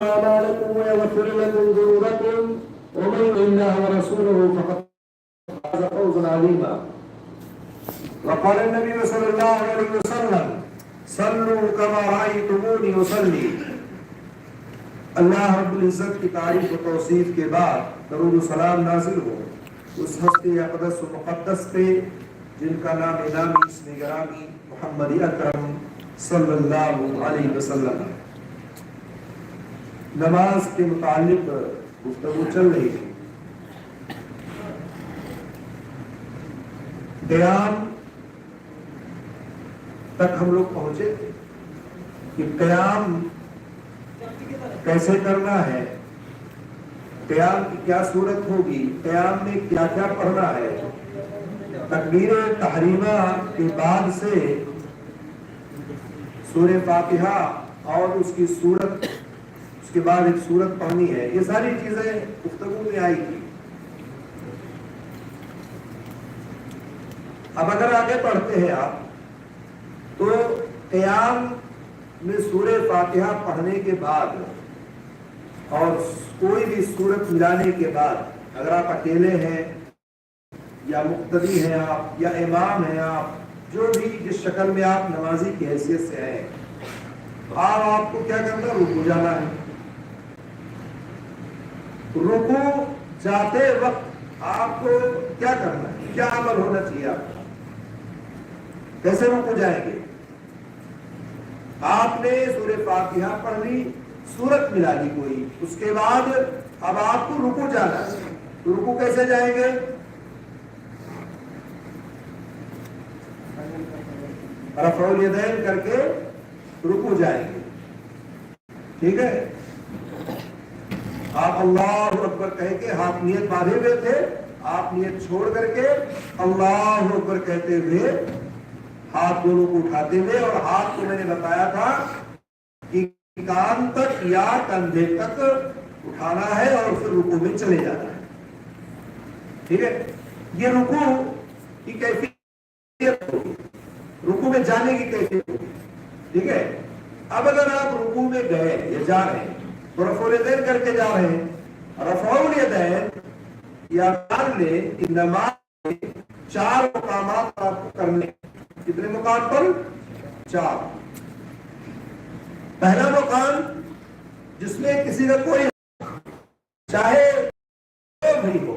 أعمالكم ويغفر لكم ذنوبكم ومن يطع الله ورسوله فقد فاز فوزا عظيما. وقال النبي صلى الله عليه وسلم صلوا كما رأيتموني أصلي. اللہ رب العزت کی تعریف و توصیف کے بعد درود و سلام نازل ہو اس ہستی اقدس و مقدس پہ جن کا نام نامی اسم گرامی محمد اکرم صلی اللہ علیہ وسلم. نماز کے متعلق گفتگو چل رہی تھی. قیام تک ہم لوگ پہنچے تھے کہ قیام کیسے کرنا ہے, قیام کی کیا صورت ہوگی, قیام میں کیا کیا پڑھنا ہے. تکبیر تحریمہ کے بعد سے سورہ فاتحہ اور اس کی صورت, اس کے بعد ایک صورت پڑھنی ہے. یہ ساری چیزیں گفتگو میں آئی تھی. اب اگر آگے پڑھتے ہیں آپ تو قیام میں سورہ فاتحہ پڑھنے کے بعد اور کوئی بھی صورت ملانے کے بعد اگر آپ اکیلے ہیں یا مقتدی ہیں آپ یا امام ہیں, آپ جو بھی جس شکل میں آپ نمازی کی حیثیت سے ہیں, تو آپ کو کیا کرنا ہے, رکوع جانا ہے. رکوع جاتے وقت آپ کو کیا کرنا ہے, کیا عمل ہونا چاہیے آپ کو, کیسے رکوع جائیں گے. آپ نے سورہ فاتحہ پڑھ لی, سورت ملا لی کوئی, اس کے بعد اب آپ کو رکوع جانا ہے. تو رکوع کیسے جائیں گے, رفع الیدین کر کے رکوع جائیں گے. ٹھیک ہے, آپ اللہ اکبر کہہ کے ہاتھ نیت باندھے ہوئے تھے, آپ نیت چھوڑ کر کے اللہ اکبر کہتے ہوئے ہاتھ دونوں کو اٹھاتے ہوئے, اور ہاتھ کو میں نے بتایا تھا کہ کان تک یا کندھے تک اٹھانا ہے اور پھر رکوع میں چلے جانا ہے. ٹھیک ہے, یہ رکوع کی کیفیت ہوگی, رکوع میں جانے کی کیفیت ہوگی. ٹھیک ہے, اب اگر آپ رکوع میں گئے یا جا رہے ہیں تو رفع الیدین کر کے جا رہے ہیں. رفع الیدین یا مان لیں کہ نماز میں 4 مقامات آپ کو کرنے. کتنے مقام پر, 4. پہلا مقام جس میں کسی کا کوئی چاہے بھی ہو,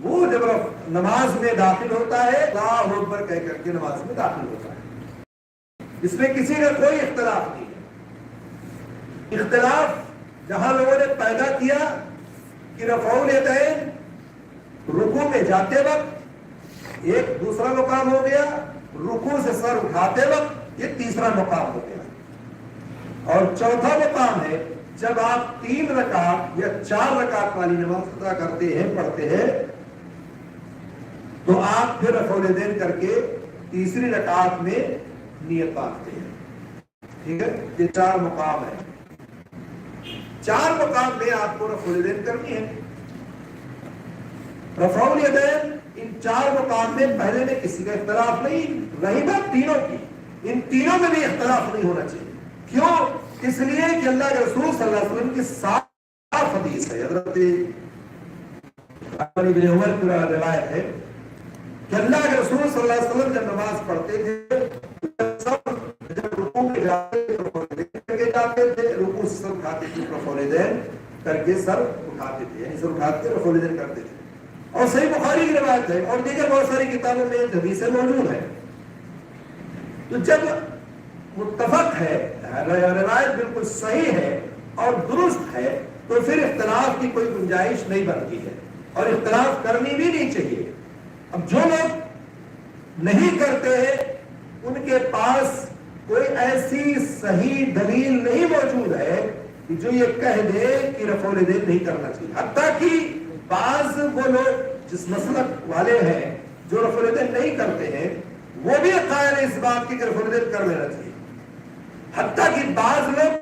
وہ جب نماز میں داخل ہوتا ہے اللہ اکبر کہہ کر کے نماز میں داخل ہوتا ہے, اس میں کسی کا کوئی اختلاف نہیں ہے. اختلاف جہاں لوگوں نے پیدا کیا کہ رفع الیدین رکوع میں جاتے وقت ایک دوسرا مقام ہو گیا, رکوع سے سر اٹھاتے وقت یہ تیسرا مقام ہو گیا, اور چوتھا مقام ہے جب آپ 3 رکعت یا 4 رکعت والی نماز ادا کرتے ہیں, پڑھتے ہیں, تو آپ پھر رفع الیدین کر کے تیسری رکعت میں نیت باندھتے ہیں. ٹھیک ہے, یہ 4 مقام ہے. 4 مقام میں آپ کو رفع الیدین کرنی ہے. رفع الیدین ان 4 مقام میں پہلے میں کسی کا اختلاف نہیں. رہی بات تینوں کی, ان تینوں میں بھی اختلاف نہیں ہونا چاہیے. کیوں, اس لیے کہ اللہ کے رسول صلی اللہ علیہ وسلم کی صاف حدیث ہے. حضرت ابن عمر کی روایت ہے کہ اللہ کے رسول صلی اللہ علیہ وسلم جب نماز پڑھتے تھے جب رکوع میں جاتے تھے, رکوع سے سر اٹھاتے تھے, رفع الیدین کر کے سر اٹھاتے تھے, یعنی سر اٹھا کے رفع الیدین کرتے تھے. اور صحیح بخاری کی روایت ہے اور دیگر بہت ساری کتابوں میں حدیثیں موجود ہیں. تو جب متفق ہے, روایت بالکل صحیح ہے اور درست ہے, تو پھر اختلاف کی کوئی گنجائش نہیں بنتی ہے اور اختلاف کرنی بھی نہیں چاہیے. اب جو لوگ نہیں کرتے ہیں ان کے پاس کوئی ایسی صحیح دلیل نہیں موجود ہے کہ جو یہ کہہ دے کہ رفع الیدین نہیں کرنا چاہیے. حتیٰ کہ بعض وہ لوگ جس مسلک والے ہیں جو رفع الیدین نہیں کرتے ہیں وہ بھی قائل ہیں اس بات کی کہ رفع الیدین کر لینا چاہیے. حتیٰ کہ بعض لوگ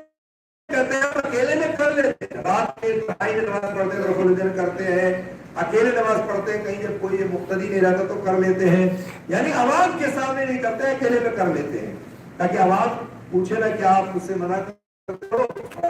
کہتے ہیں اکیلے میں کر لیتے ہیں, رات میں نماز پڑھتے ہیں رفع الیدین کرتے ہیں, اکیلے نماز پڑھتے ہیں, کہیں جب کوئی مقتدی نہیں رہتا تو کر لیتے ہیں. یعنی عوام کے سامنے نہیں کرتے, اکیلے میں کر لیتے ہیں تاکہ عوام پوچھے نا کہ آپ مجھ سے منع کرتے ہو,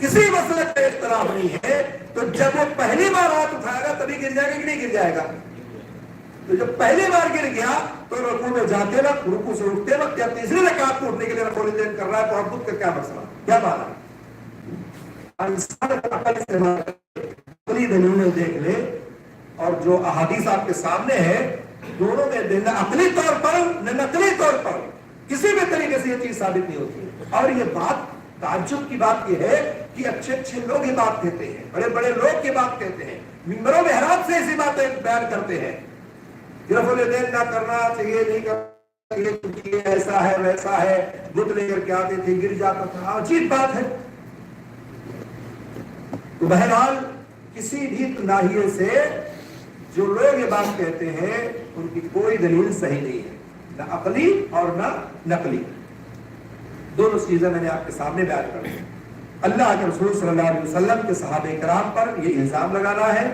کسی مسئلے کا اختلاف نہیں ہے، تو جب وہ پہلی بار ہاتھ اٹھائے گا تبھی گر جائے گا کہ نہیں گر جائے گا؟ تو جب پہلی بار گر گیا تو رکوع میں جاتے وقت، رکوع سے اٹھتے وقت یا تیسری رکعت کو اٹھنے کے لیے رفع الیدین کر رہا ہے، تو تعبد کا کیا مسئلہ، کیا مانا؟ انسان کا عقل استعمال اپنی دلیلیں دیکھ لے، اور جو احادیث آپ کے سامنے ہے دونوں میں نہ عقلی طور پر نہ نقلی طور پر کسی بھی طریقے سے یہ چیز ثابت نہیں ہوتی ہے۔ اور یہ بات تعجب کی بات یہ ہے کہ اچھے اچھے لوگ یہ بات کہتے ہیں، بڑے بڑے لوگ یہ بات کہتے ہیں، منبروں میں محراب سے ایسی باتیں بیان کرتے ہیں، رفع الیدین نہ کرنا چاہیے، نہیں کرنا چاہیے کیونکہ ایسا ہے ویسا ہے، بت لے کر کے آتے تھے گر جاتا تھا، عجیب بات ہے۔ تو بہرحال کسی بھی ناحیے سے جو لوگ یہ بات کہتے ہیں ان کی کوئی دلیل صحیح نہیں ہے، نہ عقلی اور نہ نقلی، دونوں چیزیں میں نے آپ کے سامنے بیان کر دی۔ اللہ کے رسول صلی اللہ علیہ وسلم کے صحابہ کرام پر یہ الزام لگانا ہے،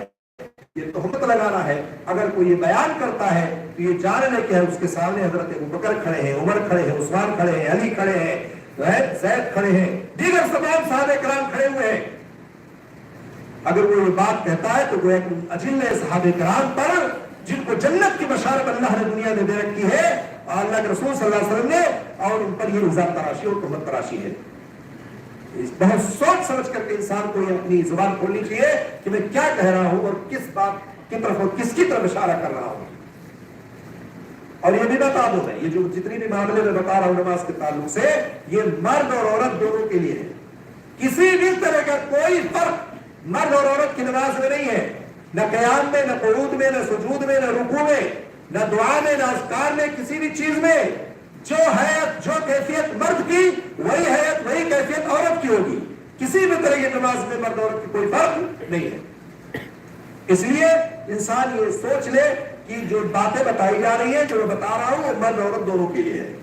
یہ تہمت لگانا ہے۔ اگر کوئی یہ بیان کرتا ہے تو یہ جان لے کہ اس کے سامنے حضرت ابوبکر کھڑے ہیں، عمر کھڑے ہیں، عثمان کھڑے ہیں، علی کھڑے ہیں، زید کھڑے ہیں، دیگر تمام صحابہ کرام کھڑے ہوئے ہیں۔ اگر وہ یہ بات کہتا ہے تو وہ ایک اجلے صحابہ کرام پر جن کو جنت کی بشارت اللہ نے دنیا میں دے رکھی ہے اور اللہ کے رسول صلی اللہ علیہ وسلم نے، اور ان پر یہ الزام تراشی اور تہمت تراشی ہے۔ بہت سوچ سمجھ کر کے انسان کو یہ اپنی زبان کھولنی چاہیے کہ میں کیا کہہ رہا ہوں اور کس بات کی طرف اور کس کی طرف اشارہ کر رہا ہوں۔ اور یہ بھی بتا دوں، میں یہ جو جتنی بھی معاملے میں بتا رہا ہوں نماز کے تعلق سے، یہ مرد اور عورت دونوں کے لیے ہے۔ کسی بھی طرح کا کوئی فرق مرد اور عورت کی نماز میں نہیں ہے، نہ قیام میں، نہ قعود میں، نہ سجود میں، نہ رکوع میں، نہ دعا میں، نہ اذکار میں، کسی بھی چیز میں جو حیت، جو کیفیت مرد کی وہی حیت، وہی کیفیت عورت کی ہوگی۔ کسی بھی طرح کی نماز میں مرد عورت کی کوئی فرق نہیں ہے۔ اس لیے انسان یہ سوچ لے کہ جو باتیں بتائی جا رہی ہیں، جو میں بتا رہا ہوں، وہ مرد عورت دونوں کے لیے ہے۔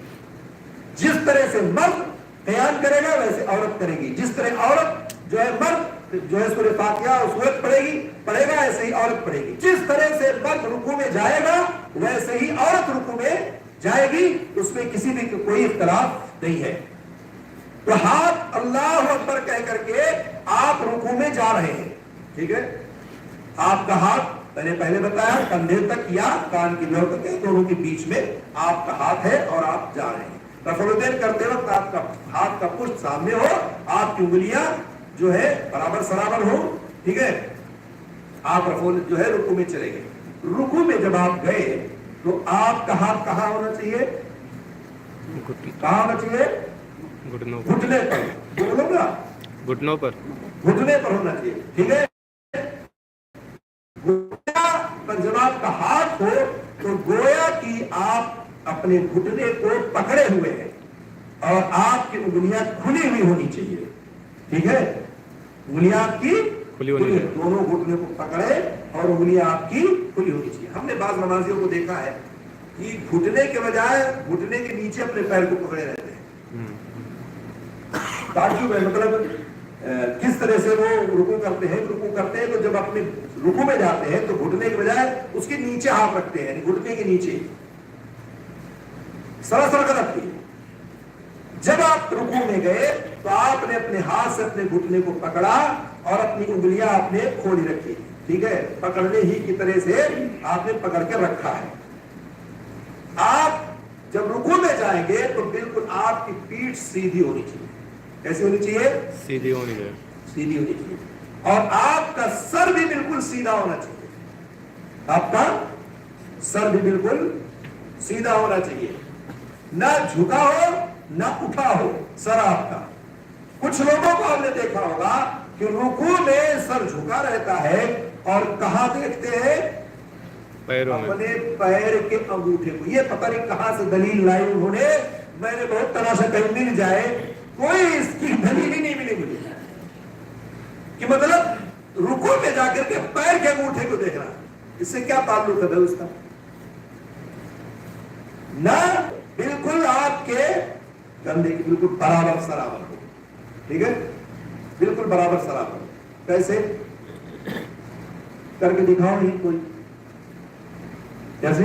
جس طرح سے مرد قیام کرے گا ویسے عورت کرے گی، جس طرح عورت جو ہے مرد جو ہے سورہ فاتحہ اور سورت پڑھے گا ایسے ہی عورت پڑھے گی۔ جس طرح سے مرد رکوع میں جائے گا ویسے ہی عورت رکوع میں جائے گی، اس میں کسی بھی کوئی اختلاف نہیں ہے۔ تو ہاتھ اللہ اکبر کہہ کر کے آپ رکوع میں جا رہے ہیں، ٹھیک ہے؟ آپ کا ہاتھ میں نے پہلے بتایا کندھے تک یا کان کی جوڑ تک دونوں کے بیچ میں آپ کا ہاتھ ہے اور آپ جا رہے ہیں۔ رفع الیدین کرتے وقت آپ کا ہاتھ کا پشت سامنے ہو، آپ کی انگلیاں جو ہے برابر سرابر ہو، ٹھیک ہے؟ آپ جو ہے رکوع میں چلے گئے۔ رکوع میں جب آپ گئے تو آپ کا ہاتھ کہاں ہونا چاہیے؟ کہاں ہونا چاہیے؟ گھٹنے پر، بولو گا گھٹنوں پر، گھٹنے پر ہونا چاہیے، ٹھیک ہے؟ گویا پر جب آپ کا ہاتھ ہو تو گویا کہ آپ اپنے گھٹنے کو پکڑے ہوئے ہیں اور آپ کی انگلیاں کھلی ہوئی ہونی چاہیے، ٹھیک ہے؟ انگلیاں آپ کی کھلی ہونی، دونوں گھٹنے کو پکڑے اور انگلیاں آپ کی کھلی ہونی چاہیے۔ ہم نے بعض نمازیوں کو دیکھا ہے کہ گھٹنے کے بجائے گھٹنے کے نیچے اپنے پیر کو پکڑے رہتے ہیں۔ تعجب ہے، مطلب کس طرح سے وہ رکوع کرتے ہیں تو جب اپنے رکوع میں جاتے ہیں تو گھٹنے کے بجائے اس کے نیچے ہاتھ رکھتے ہیں، یعنی گھٹنے کے نیچے سراسر غلط کی۔ جب آپ رکوع میں گئے تو آپ نے اپنے ہاتھ سے اپنے گھٹنے کو پکڑا اور اپنی انگلیاں آپ نے کھولی رکھی، ٹھیک ہے؟ پکڑنے ہی کی طرح سے آپ نے پکڑ کے رکھا ہے۔ آپ جب رکوع میں جائیں گے تو بالکل آپ کی پیٹھ سیدھی ہونی چاہیے۔ کیسی ہونی چاہیے؟ سیدھی ہونی چاہیے، سیدھی ہونی چاہیے، اور آپ کا سر بھی بالکل سیدھا ہونا چاہیے۔ آپ کا سر بھی بالکل سیدھا ہونا چاہیے، نہ جھکا ہو نہ اٹھا ہو سر آپ کا۔ کچھ لوگوں کو آپ نے دیکھا ہوگا کہ رکوع میں سر جھکا رہتا ہے اور کہاں دیکھتے ہیں؟ اپنے پیر کے انگوٹھے کو۔ یہ پتہ نہیں کہاں سے دلیل لائی انہوں نے، میں نے بہت تلاشا کہیں مل جائے، کوئی اس کی دلیل ہی نہیں ملی مجھے کہ مطلب رکوع میں جا کر کے پیر کے انگوٹھے کو دیکھنا، اس سے کیا تعلق ہے اس کا؟ نہ بالکل آپ کے کندھے کی بالکل برابر سرابر ہو، ٹھیک ہے؟ بالکل برابر سرابر ہو۔ کیسے کر کے دکھاؤ؟ نہیں کوئی کیسے؟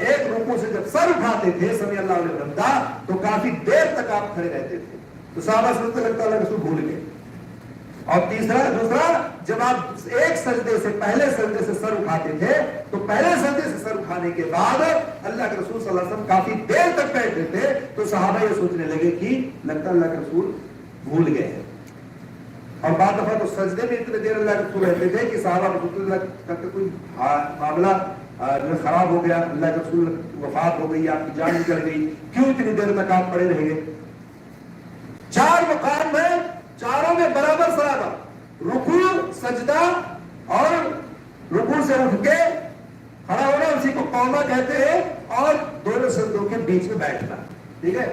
ایک رکوع سے جب سر اٹھاتے تھے سمی اللہ علیہ حمدہ تو کافی دیر تک آپ کھڑے رہتے تھے، تو صحابہ سنتے لگتا اللہ رسول بھول گئے. اور دوسرا جب آپ ایک سجدے سے پہلے سجدے سے سر اٹھاتے تھے تو پہلے سجدے سے سر اٹھانے کے بعد اللہ کے رسول صلی اللہ علیہ وسلم کافی دیر تک بیٹھتے تھے، تو صحابہ یہ سوچنے لگے کہ لگتا اللہ کے رسول بھول گئے ہیں. اور بعض دفعہ تو سجدے میں اتنے دیر اللہ کے رسول رہتے تھے کہ صحابہ رسول اللہ کرتے کوئی معاملہ خراب ہو گیا، اللہ کے رسول وفات ہو گئی، آپ کی جان نکل گئی، کیوں اتنی دیر تک آپ پڑے رہ گئے؟ 4 مقام میں چاروں میں برابر صحابہ، رکوع سجدہ اور رکوع سے اٹھ کے کھڑا ہونا، اسی کو قوما کہتے ہیں، اور دونوں سجدوں کے بیچ میں بیٹھنا. ٹھیک ہے.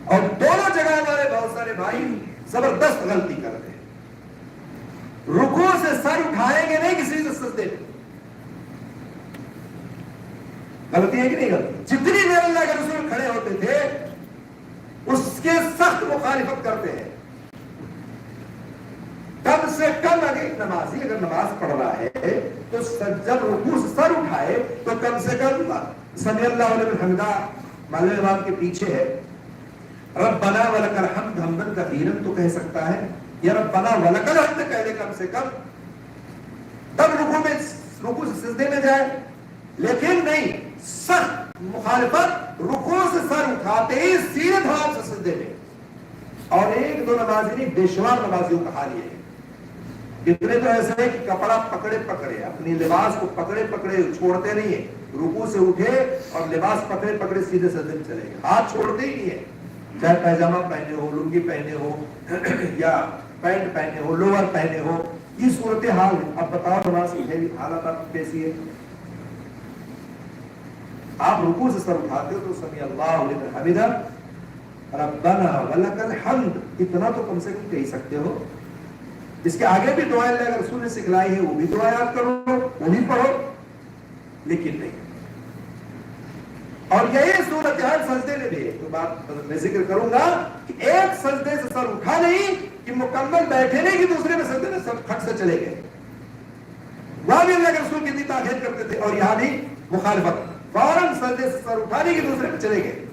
اور دونوں جگہ ہمارے بہت سارے بھائی زبردست غلطی کرتے ہیں. رکوع سے سر اٹھائیں گے نہیں کسی سے سجدے میں. غلطی ہے کہ نہیں غلطی؟ جتنی دیر اللہ کے رسول کھڑے ہوتے تھے اس کے سخت مخالفت کرتے ہیں. کم سے کم اگر نمازی اگر نماز پڑھ رہا ہے تو جب رکوع سے سر اٹھائے تو کم سے کم سمی اللہ علیہ حمدہ معلوم امام کے پیچھے ہے، ربنا ولک الحمد حمدا کثیرا تو کہہ سکتا ہے، یا ربنا ولک الحمد کہہ لے کم سے کم، تب رکوع سے سجدے میں جائے. لیکن نہیں، سخت مخالفت، رکوع سے سر اٹھاتے ہی سیدھے دھڑام سے سجدے میں. اور ایک دو نمازی نہیں، بے شمار نمازیوں کا حال یہ ہے. کتنے تو ایسے ہیں کہ کپڑا پکڑے پکڑے اپنی لباس کو پکڑے پکڑے چھوڑتے نہیں ہیں، رکوع سے اٹھے اور لباس پکڑے پکڑے سیدھے سجدے میں چلے گئے، ہاتھ چھوڑتے ہی نہیں ہے، چاہے پیجامہ پہنے ہو، لنگی پہنے ہو، یا پینٹ پہنے ہو، لوور پہنے ہو. یہ صورت حال ہے. اب بتاؤ نماز کی حالت آپ کیسی ہے؟ آپ رکوع سے سر اٹھاتے ہو تو سمی اللہ لمن حمدہ ربنا ولک الحمد اتنا تو کم سے کم کہہ سکتے ہو. اس کے آگے بھی دعائیں اللہ کے رسول نے سکھلائی ہے، وہ بھی دعا یاد کرو، وہ بھی پڑھو، لیکن نہیں. اور یہی صورتحال سجدے میں بھی ہے. تو بات میں ذکر کروں گا کہ ایک سجدے سے سر اٹھا نہیں کہ مکمل بیٹھے نہیں کہ دوسرے میں سجدے میں سب کھٹ سے چلے گئے. وہاں بھی اللہ کے رسول کتنی تاکید کرتے تھے، اور یہاں بھی مخالفت، فوراً سجدے سے سر اٹھانے کی دوسرے میں چلے گئے.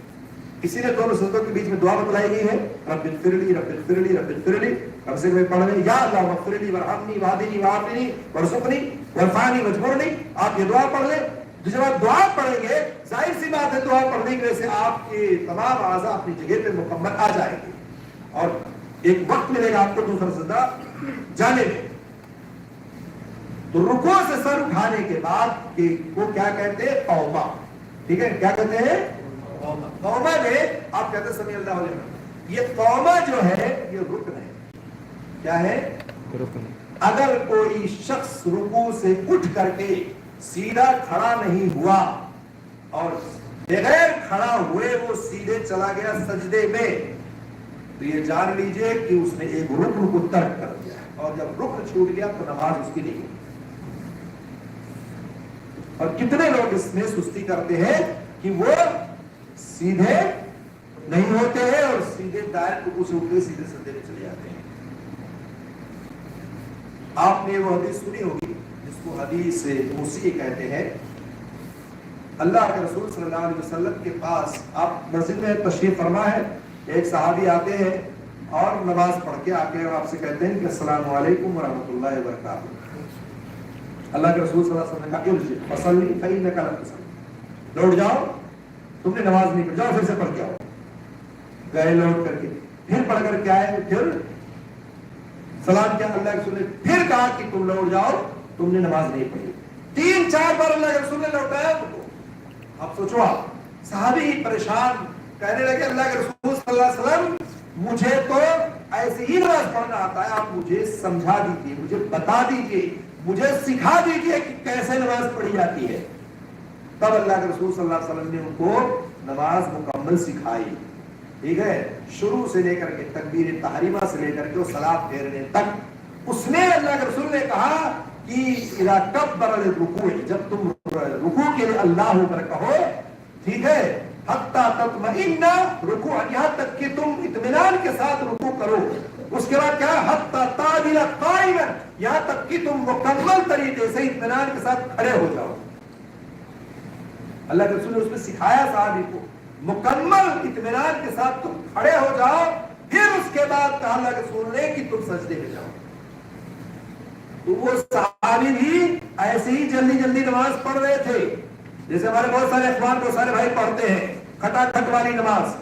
کسی نے دونوں سجدوں کے بیچ میں دعا بتلائی گئی ہے، رب اغفر لی رب اغفر لی رب اغفر لی. کم سے کم پڑھ لیں، یا اللہ اغفر لی وارحمنی واہدنی وعافنی وارزقنی وارفعنی واجبرنی. آپ یہ دعا پڑھ لیں. جب آپ دعا پڑھیں گے ظاہر سی بات ہے دعا پڑھنے کی وجہ سے آپ کے تمام اعضاء اپنی جگہ پہ مکمل آ جائیں گے اور ایک وقت ملے گا آپ کو دوسرا سجدہ جانے میں. تو رکوع سے سر اٹھانے کے بعد وہ کیا کہتے ہیں؟ قوما. ٹھیک ہے، کیا کہتے ہیں؟ قوما میں آپ کہتے ہیں سمی اللہ علیہ وسلم. یہ قوما جو ہے یہ رکن ہے. کیا ہے؟ رکن. اگر کوئی شخص رکوع سے اٹھ کر کے سیدھا کھڑا نہیں ہوا اور بغیر کھڑا ہوئے وہ سیدھے چلا گیا سجدے میں تو یہ جان لیجئے کہ اس نے ایک رکن کو ترک کر دیا، اور جب رکن چھوٹ گیا تو نماز اس کی نہیں. اور کتنے لوگ اس میں سستی کرتے ہیں کہ وہ سیدھے نہیں ہوتے ہیں اور سیدھے دائر رکوع سے اٹھ کے سیدھے سجدے میں چلے جاتے ہیں. آپ نے وہ حدیث سنی ہوگی جس کو حدیث موسی کہتے ہیں. اللہ کے رسول صلی اللہ علیہ وسلم کے پاس آپ مسجد میں تشریف فرما ہے، ایک صحابی آتے ہیں اور نماز پڑھ کے آ کے آپ سے کہتے ہیں کہ السلام علیکم ورحمۃ اللہ وبرکاتہ. اللہ کے رسول صلی اللہ علیہ وسلم نے کہا ارجع فصلی فإنک لم تصلی، لوٹ جاؤ تم نے نماز نہیں پڑھی، جاؤ پھر سے پڑھ کے آؤ. گئے لوٹ کر کے پھر پڑھ کر کے آئے، پھر سلام کیا. اللہ کے رسول نے پھر کہا کہ تم لوٹ جاؤ تم نے نماز نہیں پڑھی. 3-4 بار اللہ کے رسول نے لوٹایا ان کو. اب سوچو آپ صحابی ہی پریشان کہنے لگے اللہ کے رسول صلی اللہ علیہ وسلم مجھے تو ایسے ہی نماز پڑھنا آتا ہے، آپ مجھے سمجھا دیجیے، مجھے بتا دیجیے، مجھے سکھا دیجیے کہ کیسے نماز پڑھی جاتی ہے. تب اللہ کے رسول صلی اللہ علیہ وسلم نے ان کو نماز مکمل سکھائی. ٹھیک ہے، شروع سے لے کر کے تکبیر تحریمہ سے لے کر کے سلام پھیرنے تک. اس میں اللہ کے رسول نے کہا کہ اذا کبر الرکوع، جب تم رکوع کے لیے اللہ اکبر کہو، ٹھیک ہے، حتی تطمئن رکوعا، یہاں تک کہ تم اطمینان کے ساتھ رکوع کرو. اس کے بعد کیا؟ حتی تعدل قائما، یہاں تک کہ تم مکمل طریقے سے اطمینان کے ساتھ کھڑے ہو جاؤ. اللہ کے رسول نے اس میں سکھایا صحابی کو مکمل اطمینان کے ساتھ تم کھڑے ہو جاؤ، پھر اس کے بعد کہا اللہ کے رسول نے کہ تم سجدے میں جاؤ. تو وہ صحابی بھی ایسے ہی جلدی جلدی نماز پڑھ رہے تھے جیسے ہمارے بہت سارے اخوان کو سارے بھائی پڑھتے ہیں کھٹا کھٹ والی نماز.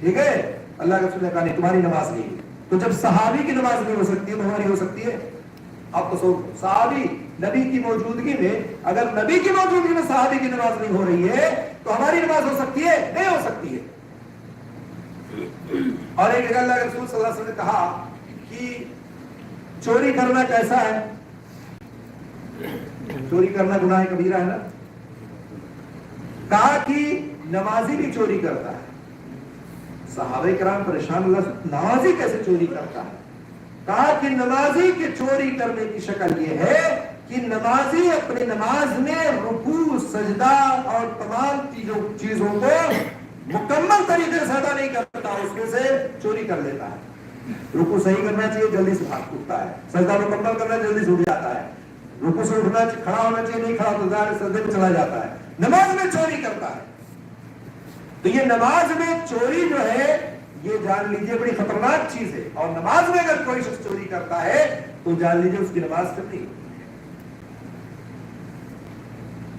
ٹھیک ہے، اللہ کے رسول نے کہا نہیں تمہاری نماز نہیں. تو جب صحابی کی نماز نہیں ہو سکتی ہے تو ہماری ہو سکتی ہے؟ آپ تو صحابی نبی کی موجودگی میں، اگر نبی کی موجودگی میں صحابی کی نماز نہیں ہو رہی ہے تو ہماری نماز ہو سکتی ہے؟ نہیں ہو سکتی ہے. اور ایک جگہ اللہ کے رسول صلی اللہ علیہ وسلم نے کہا کہ چوری کرنا کیسا ہے؟ چوری کرنا گناہ کبیرہ ہے نا. کہا کہ نمازی بھی چوری کرتا ہے. صحابہ کرام پریشان، اللہ سے نمازی کیسے چوری کرتا ہے؟ کہا کہ نمازی کے چوری کرنے کی شکل یہ ہے کہ نمازی اپنی نماز میں رکوع سجدہ اور تمام چیزوں کو مکمل طریقے سے ادا نہیں کرتا، اس میں سے چوری کر لیتا ہے. رکوع صحیح کرنا چاہیے، جلدی سے بھاگ اٹھتا ہے. سجدہ مکمل کرنا جلدی سے اٹھ جاتا ہے. رکوع سے اٹھنا کھڑا ہونا چاہیے، نہیں کھڑا تو سجدے میں چلا جاتا ہے. نماز میں چوری کرتا ہے. تو یہ نماز میں چوری جو ہے یہ جان لیجیے بڑی خطرناک چیز ہے. اور نماز میں اگر کوئی شخص چوری کرتا ہے تو جان لیجیے اس کی نماز کرنی.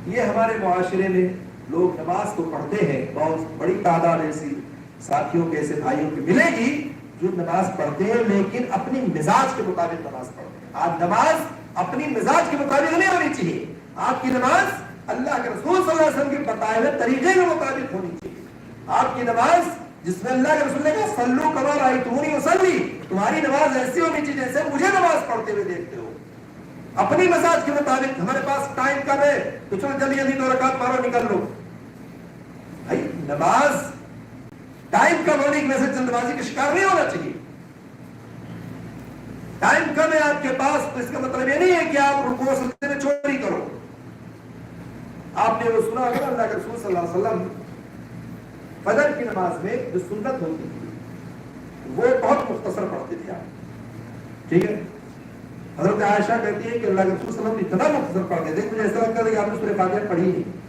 یہ ہمارے معاشرے میں لوگ نماز کو پڑھتے ہیں، بہت بڑی تعداد ایسی ساتھیوں کے ایسے بھائیوں کی ملے گی جو نماز پڑھتے ہیں لیکن اپنی مزاج کے مطابق نماز پڑھتے ہیں. آپ نماز اپنی مزاج کے مطابق نہیں ہونی چاہیے. آپ کی نماز اللہ کے رسول صلی اللہ علیہ وسلم کے بتائے ہوئے طریقے کے مطابق ہونی چاہیے. آپ کی نماز جس میں اللہ کے رسول نے کہا صلو کما رأیتمونی اصلی، تمہاری نماز ایسی ہونی چاہیے جیسے مجھے نماز پڑھتے ہوئے دیکھتے ہو. اپنی مزاج کے مطابق. ہمارے پاس ٹائم کم ہے تو چلو جلدی جلدی 2 رکعت مارو نکل لو. بھائی نماز ٹائم کم ہونے کی وجہ سے جلد بازی کا شکار نہیں ہونا چاہیے. ٹائم کم ہے آپ کے پاس تو اس کا مطلب یہ نہیں ہے کہ آپ رکوع سجدے میں چوری کرو. آپ نے وہ سنا ہوگا اللہ کے رسول صلی اللہ علیہ وسلم فجر کی نماز میں جو سنت ہوتی تھی وہ بہت مختصر پڑھتے تھے آپ. ٹھیک ہے، حضرت عائشہ کہتی ہے کہ اللہ کے رسول صلی اللہ علیہ وسلم اتنا مختصر پڑھتے تھے مجھے ایسا لگتا تھا کہ آپ نے سورہ فاتحہ پڑھی نہیں.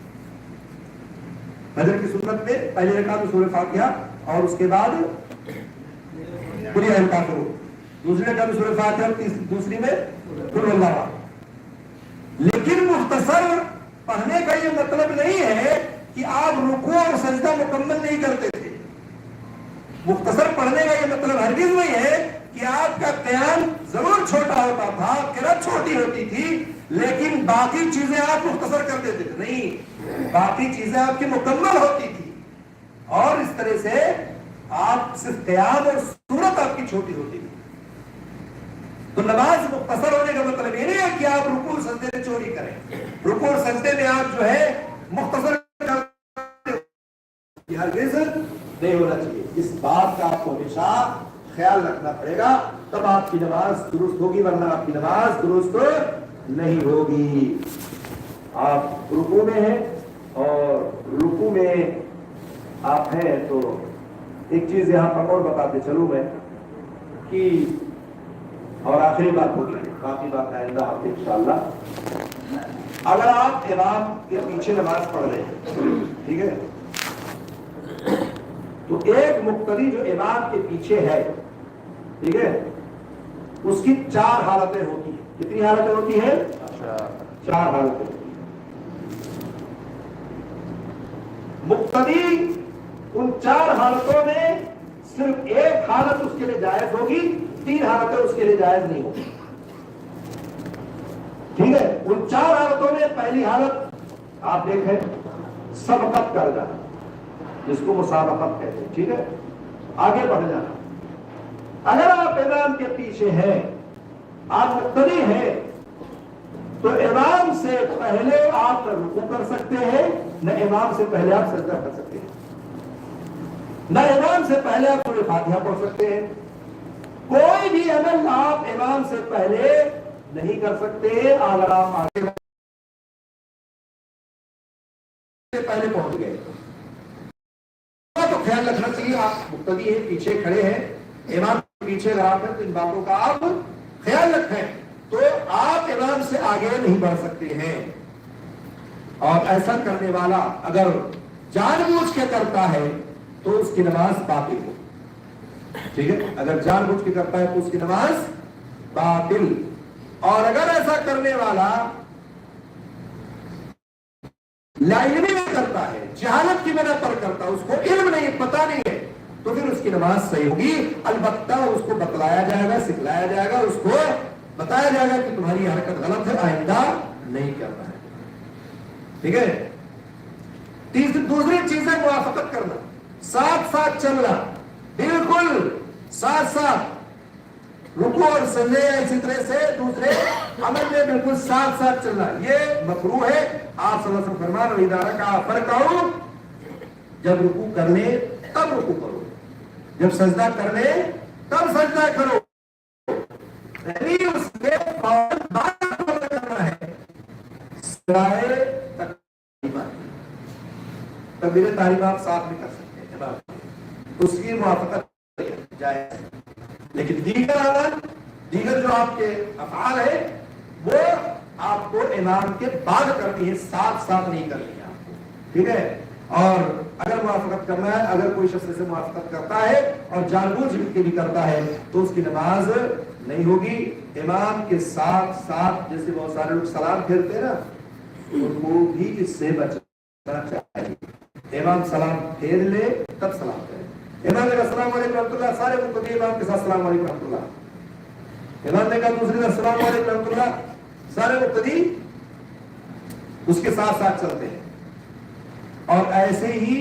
فجر کی سنت میں پہلی رکعت میں سورہ فاتحہ اور اس کے بعد قل یا ایھا الکافرون، دوسری رکعت میں سورہ فاتحہ، دوسری میں قل هو اللہ احد. لیکن مختصر پڑھنے کا یہ مطلب نہیں ہے کہ آپ رکوع اور سجدہ مکمل نہیں کرتے تھے. مختصر پڑھنے کا یہ مطلب ہرگز نہیں ہے کہ آپ کا قیام ضرور چھوٹا ہوتا تھا، قرات چھوٹی ہوتی تھی لیکن باقی چیزیں آپ مختصر کر دیتے تھے. نہیں، باقی چیزیں آپ کی مکمل ہوتی تھی اور اس طرح سے آپ صرف قیام اور صورت آپ کی چھوٹی ہوتی تھی. تو نماز مختصر ہونے کا مطلب یہ نہیں ہے کہ آپ رکوع سجدے میں چوری کریں. رکوع اور سجدے میں آپ جو ہے مختصر ہرگز نہیں ہونا چاہیے. اس بات کا آپ کو ہمیشہ خیال رکھنا پڑے گا، تب آپ کی نماز درست ہوگی، ورنہ آپ کی نماز درست نہیں ہوگی. آپ رکوع میں ہیں اور رکوع میں آپ ہیں تو ایک چیز یہاں پر اور بتاتے چلوں میں کہ اور آخری بات ہوگی، باقی بات آئندہ ہفتے انشاءاللہ. اگر آپ امام کے پیچھے نماز پڑھ رہے ہیں، ٹھیک ہے، تو ایک مقتدی جو امام کے پیچھے ہے، ٹھیک ہے، اس کی 4 حالتیں ہوتی ہیں. کتنی حالتیں ہوتی ہیں؟ 4 حالتیں. مقتدی ان 4 حالتوں میں صرف ایک حالت اس کے لیے جائز ہوگی، 3 حالتیں اس کے لیے جائز نہیں ہوگی. ٹھیک ہے، ان 4 حالتوں میں پہلی حالت آپ دیکھیں سبقت کر جانا، جس کو مسابقت کہتے ہیں. ٹھیک ہے، آگے بڑھ جانا. اگر آپ امام کے پیچھے ہیں، آپ مقتدی ہیں، تو امام سے پہلے آپ رکوع کر سکتے ہیں، نہ امام سے پہلے آپ سجدہ کر سکتے ہیں، نہ امام سے پہلے آپ سورہ فاتحہ پڑھ سکتے ہیں. کوئی بھی عمل آپ امام سے پہلے نہیں کر سکتے. اگر آپ آگے پہلے پہنچ گئے تو خیال رکھنا چاہیے. آپ مقتدی ہیں، پیچھے کھڑے ہیں، امام کے پیچھے رہا ہے، تو ان باتوں کا آپ خیال رکھیں. تو آپ امام سے آگے نہیں بڑھ سکتے ہیں. اور ایسا کرنے والا اگر جان بوجھ کے کرتا ہے تو اس کی نماز باطل ہو. ٹھیک ہے, اگر جان بوجھ کے کرتا ہے تو اس کی نماز باطل. اور اگر ایسا کرنے والا لاعلمی میں کرتا ہے, جہالت کی بنا پر کرتا ہے, اس کو علم نہیں, پتہ نہیں ہے, تو پھر اس کی نماز صحیح ہوگی. البتہ اس کو بتلایا جائے گا, سکھلایا جائے گا, اس کو بتایا جائے گا کہ تمہاری حرکت غلط ہے, آئندہ نہیں کرنا ہے. ٹھیک ہے. دوسری چیز ہے موافقت کرنا, ساتھ ساتھ چلنا, بالکل ساتھ ساتھ رکوع اور سجدے اسی طرح سے دوسرے عمل میں بالکل ساتھ ساتھ چلنا, یہ مکروہ ہے. آپ صلی اللہ علیہ وسلم فرمان اذا رکع فرکعوا, جب رکوع کر لے تب رکوع کرو, جب سجدہ کر لے تب سجدہ کرو, یعنی اس کے فوراً بعد کرنا ہے. سرائے تکبیر تحریمہ آپ ساتھ بھی کر سکتے ہیں, اس کی موافقت جائز ہے. لیکن دیگر جو آپ کے افعال ہے وہ آپ کو امام کے بعد کرنی ہے, ساتھ ساتھ نہیں کرنی ہے آپ کو. ٹھیک ہے. اور اگر موافقت کرنا ہے, اگر کوئی شخص سے موافقت کرتا ہے اور جان بوجھ کے بھی کرتا ہے تو اس کی نماز نہیں ہوگی. امام کے ساتھ ساتھ جیسے بہت سارے لوگ سلام پھیرتے ہیں نا, ان کو بھی اس سے بچنا چاہیے. امام سلام پھیر لے تب سلام کرے. امام نے کہا السلام علیکم ورحمۃ اللہ, سارے مقتدی امام کے ساتھ السلام علیکم ورحمۃ اللہ. امام نے کہا دوسری طرف السلام علیکم ورحمۃ اللہ, سارے مقتدی اس کے ساتھ ساتھ چلتے ہیں. اور ایسے ہی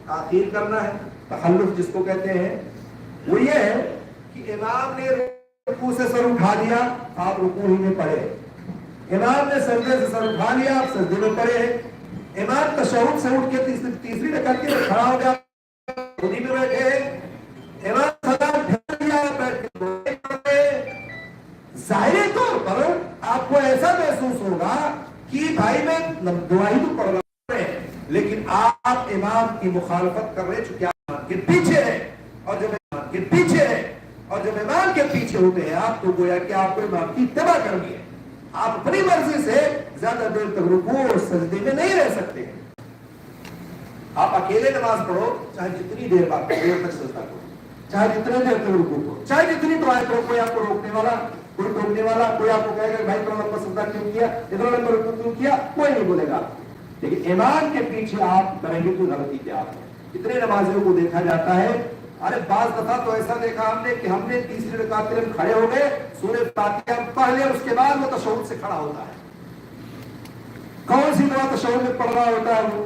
تاخیر کرنا ہے, تخلف جس کو کہتے ہیں, وہ یہ ہے کہ امام نے رکوع سے سر اٹھا دیا, آپ رکوع ہی میں پڑے. امام نے سجدے سے سر اٹھا لیا, آپ سجدے میں پڑے ہیں. امام تشہد سے اٹھ کے تیسری رکعت کے لیے کھڑا ہو گیا, خود ہی میں بیٹھے ہیں. امام سلام پھیر دیا, بیٹھ کے ظاہری طور پر آپ کو ایسا محسوس ہوگا کہ بھائی میں دعائی تو پڑھ رہا ہوں, لیکن آپ امام کی مخالفت کر رہے, چونکہ آپ امام کے پیچھے ہیں, اور جب امام کے پیچھے ہیں اور جب امام کے پیچھے ہوتے ہیں آپ, تو گویا کہ آپ کو امام کی اتباع کرنی ہے. آپ اپنی مرضی سے زیادہ دیر تک رکوع اور سجدے میں نہیں رہ سکتے. آپ اکیلے نماز پڑھو, چاہے جتنی دیر بعد دیر تک سجدہ کرو, چاہے جتنے دیر تک رکوع کرو, چاہے جتنی دعائیں کرو, کوئی آپ کو روکنے والا, کوئی ٹوکنے والا, کوئی آپ کو کہے گا بھائی اتنا لمبا سجدہ کیوں کیا, اتنا لمبا رکوع کیوں کیا, کوئی نہیں بولے گا. لیکن امام کے پیچھے آپ کریں گے تو غلطی کیا ہے. اتنے نمازیوں کو دیکھا جاتا ہے, ارے بعض دفعہ تو ایسا دیکھا ہم نے کہ ہم نے تیسری رکعت کے لیے کھڑے ہو گئے, سورہ فاتحہ پڑھ لیا, اس کے بعد وہ تشہد سے کھڑا ہوتا ہے. کون سی دعا تشہد میں پڑھ رہا ہوتا ہے وہ؟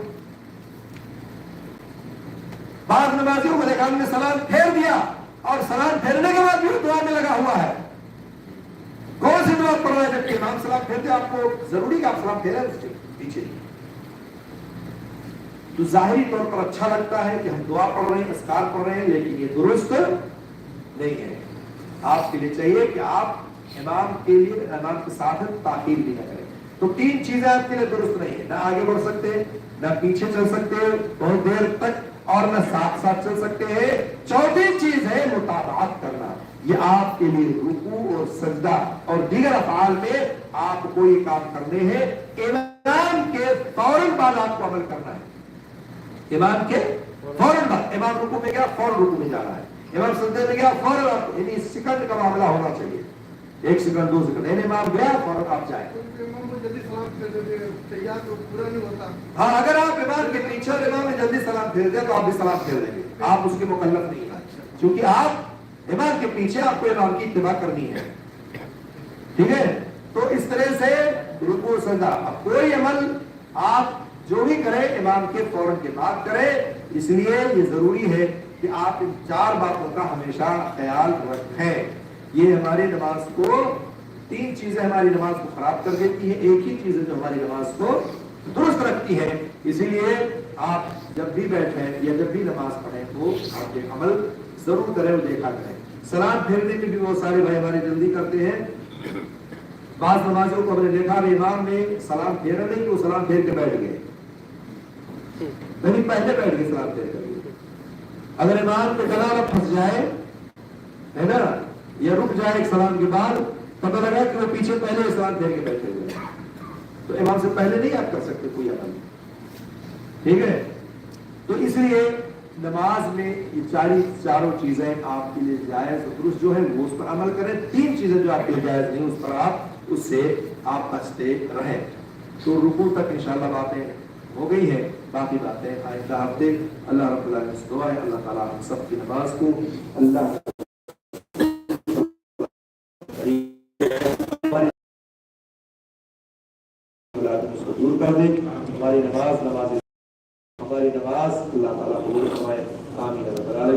بعض نمازیوں کو دیکھا ہم نے سلام پھیر دیا اور سلام پھیرنے کے بعد بھی دعا میں لگا ہوا ہے. کون سی دعا پڑھ رہا ہے جبکہ امام سلام پھیرتے, آپ کو ضروری کہ آپ سلام پھیریں اس کے پیچھے. تو ظاہری طور پر اچھا لگتا ہے کہ ہم دعا پڑھ رہے ہیں, اذکار پڑھ رہے ہیں, لیکن یہ درست نہیں ہے. آپ کے لیے چاہیے کہ آپ امام کے لیے امام کے ساتھ تاخیر بھی نہ کریں. تو تین چیزیں آپ کے لیے درست نہیں ہے, نہ آگے بڑھ سکتے, نہ پیچھے چل سکتے بہت دیر تک, اور نہ ساتھ ساتھ چل سکتے ہیں. چوتھی چیز ہے متابعت کرنا. یہ آپ کے لیے رکوع اور سجدہ اور دیگر افعال میں آپ کو یہ کام کرنے ہیں, امام کے فوراً بعد آپ کو عمل کرنا ہے. امام کے فوراً بعد, امام رکوع میں گیا فوراً رکوع میں جانا ہے, امام سجدے میں گیا فوراً, یعنی سیکنڈ کا معاملہ ہونا چاہیے, 1 سیکنڈ 2 سیکنڈ, یعنی امام گیا فوراً آپ جائیں. ہاں, اگر آپ امام کے پیچھے اور امام نے جلدی سلام پھیر دیا تو آپ بھی سلام پھیر دیں گے, آپ اس کے مکلف نہیں ہیں, کیونکہ آپ امام کے پیچھے, آپ کو امام کی اتباع کرنی ہے. ٹھیک ہے. تو اس طرح سے رکوع سجدہ, اب کوئی عمل آپ جو بھی کریں امام کے فوراً کے بعد کریں. اس لیے یہ ضروری ہے کہ آپ ان 4 باتوں کا ہمیشہ خیال رکھیں. یہ ہماری نماز کو, 3 چیزیں ہماری نماز کو خراب کر دیتی ہیں, ایک ہی چیز ہے جو ہماری نماز کو درست رکھتی ہے. اسی لیے آپ جب بھی بیٹھیں یا جب بھی نماز پڑھیں تو آپ یہ عمل ضرور کریں اور دیکھا کریں. سلام پھیرنے میں بھی بہت سارے بھائی ہمارے جلدی کرتے ہیں. بعض نمازیوں کو ہم نے دیکھا امام نے سلام پھیرا نہیں تو سلام پھیر کے بیٹھ گئے, نہیں پہلے بیٹھ گئے سلام پھیر کر. اگر امام کو گلا نہ پھنس جائے ہے نا, یا رک جائے ایک سلام کے بعد, پتہ لگا کہ وہ پیچھے پہلے سلام پھیر کے بیٹھے ہوئے. تو امام سے پہلے نہیں آپ کر سکتے کوئی عمل، ٹھیک ہے؟ تو اس لیے نماز میں یہ چاروں چیزیں آپ کے لیے جائز اور درست جو ہے وہ اس پر عمل کریں، 3 چیزیں جو آپ کے لیے جائز نہیں اس پر آپ اس سے آپ بچتے رہیں۔ تو رکوع تک انشاءاللہ باتیں ہو گئی ہیں، باقی باتیں آئندہ ہفتے۔ اللہ رب العالمین سے دعا ہے اللہ تعالیٰ ہم سب کی نماز کو اللہ اس کو دور کر دے، ہماری نماز اللہ تعالیٰ قبول فرمائے، آمین رب العالمین۔